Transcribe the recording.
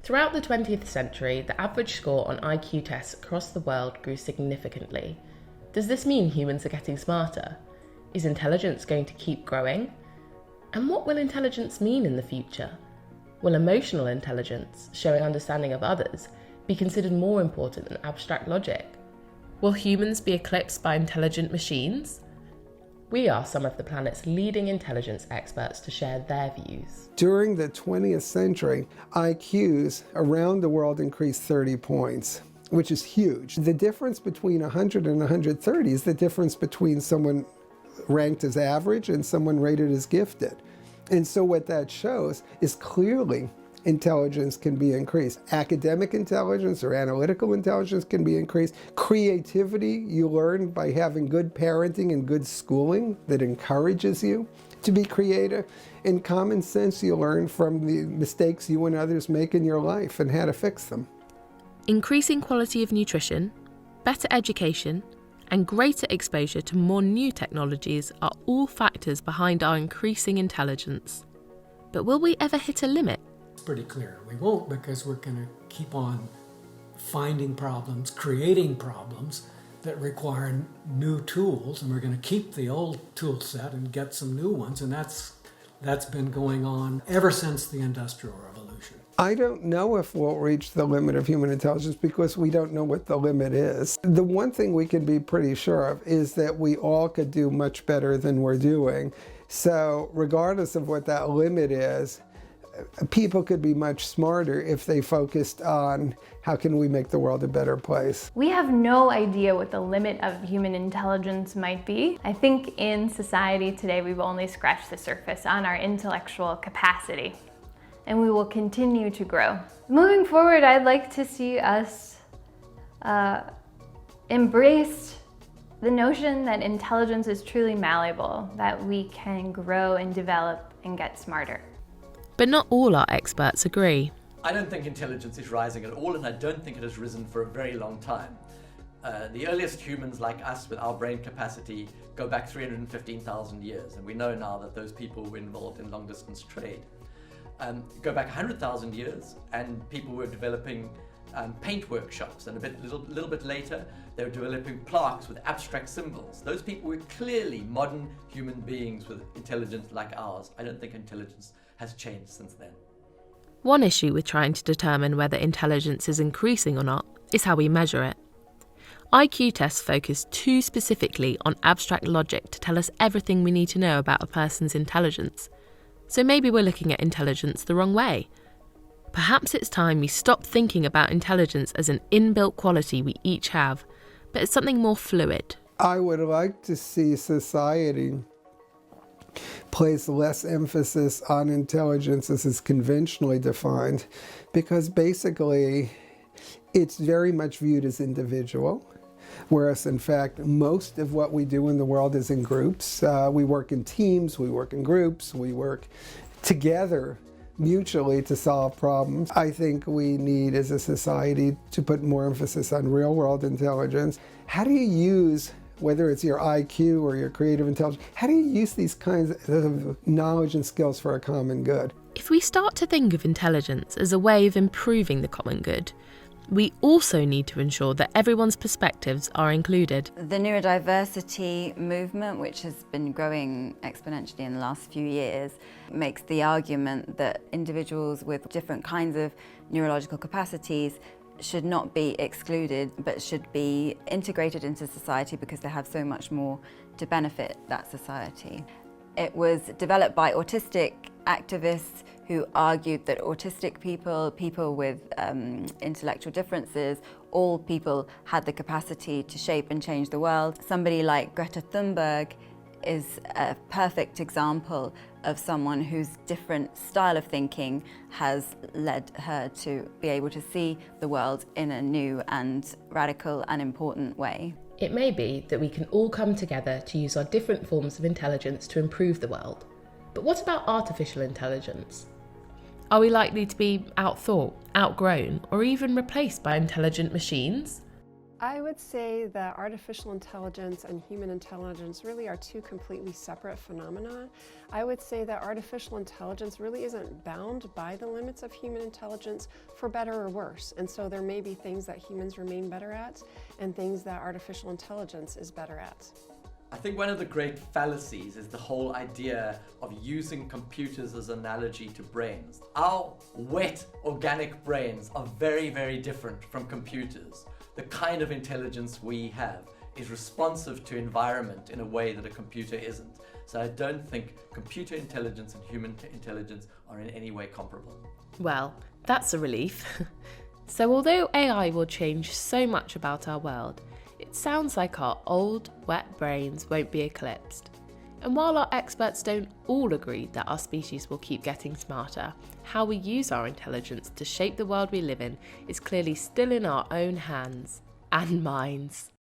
Throughout the 20th century, the average score on IQ tests across the world grew significantly. Does this mean humans are getting smarter? Is intelligence going to keep growing? And what will intelligence mean in the future? Will emotional intelligence, showing understanding of others, be considered more important than abstract logic? Will humans be eclipsed by intelligent machines? We asked some of the planet's leading intelligence experts to share their views. During the 20th century, IQs around the world increased 30 points, which is huge. The difference between 100 and 130 is the difference between someone ranked as average and someone rated as gifted. And so what that shows is clearly intelligence can be increased. Academic intelligence or analytical intelligence can be increased. Creativity you learn by having good parenting and good schooling that encourages you to be creative. And common sense you learn from the mistakes you and others make in your life and how to fix them. Increasing quality of nutrition, better education, and greater exposure to more new technologies are all factors behind our increasing intelligence. But will we ever hit a limit? It's pretty clear we won't, because we're going to keep on finding problems, creating problems that require new tools, and we're going to keep the old tool set and get some new ones, and that's been going on ever since the Industrial Revolution. I don't know if we'll reach the limit of human intelligence because we don't know what the limit is. The one thing we can be pretty sure of is that we all could do much better than we're doing. So regardless of what that limit is, people could be much smarter if they focused on how can we make the world a better place. We have no idea what the limit of human intelligence might be. I think in society today we've only scratched the surface on our intellectual capacity, and we will continue to grow. Moving forward, I'd like to see us embrace the notion that intelligence is truly malleable, that we can grow and develop and get smarter. But not all our experts agree. I don't think intelligence is rising at all, and I don't think it has risen for a very long time. The earliest humans like us with our brain capacity go back 315,000 years, and we know now that those people were involved in long-distance trade. Go back 100,000 years, and people were developing paint workshops, and a little bit later, they were developing plaques with abstract symbols. Those people were clearly modern human beings with intelligence like ours. I don't think intelligence has changed since then. One issue with trying to determine whether intelligence is increasing or not is how we measure it. IQ tests focus too specifically on abstract logic to tell us everything we need to know about a person's intelligence. So maybe we're looking at intelligence the wrong way. Perhaps it's time we stop thinking about intelligence as an inbuilt quality we each have, but as something more fluid. I would like to see society place less emphasis on intelligence as is conventionally defined, because basically it's very much viewed as individual, whereas in fact most of what we do in the world is in groups. We work in teams, we work in groups, we work together mutually to solve problems. I think we need as a society to put more emphasis on real world intelligence. How do you use, whether it's your IQ or your creative intelligence, how do you use these kinds of knowledge and skills for a common good? If we start to think of intelligence as a way of improving the common good, we also need to ensure that everyone's perspectives are included. The neurodiversity movement, which has been growing exponentially in the last few years, makes the argument that individuals with different kinds of neurological capacities should not be excluded, but should be integrated into society because they have so much more to benefit that society. It was developed by autistic activists who argued that autistic people with intellectual differences, all people had the capacity to shape and change the world. Somebody like Greta Thunberg is a perfect example of someone whose different style of thinking has led her to be able to see the world in a new and radical and important way. It may be that we can all come together to use our different forms of intelligence to improve the world. But what about artificial intelligence? Are we likely to be outthought, outgrown, or even replaced by intelligent machines? I would say that artificial intelligence and human intelligence really are two completely separate phenomena. I would say that artificial intelligence really isn't bound by the limits of human intelligence for better or worse. And so there may be things that humans remain better at and things that artificial intelligence is better at. I think one of the great fallacies is the whole idea of using computers as an analogy to brains. Our wet, organic brains are very, very different from computers. The kind of intelligence we have is responsive to environment in a way that a computer isn't. So I don't think computer intelligence and human intelligence are in any way comparable. Well, that's a relief. So although AI will change so much about our world, it sounds like our old, wet brains won't be eclipsed. And while our experts don't all agree that our species will keep getting smarter, how we use our intelligence to shape the world we live in is clearly still in our own hands and minds.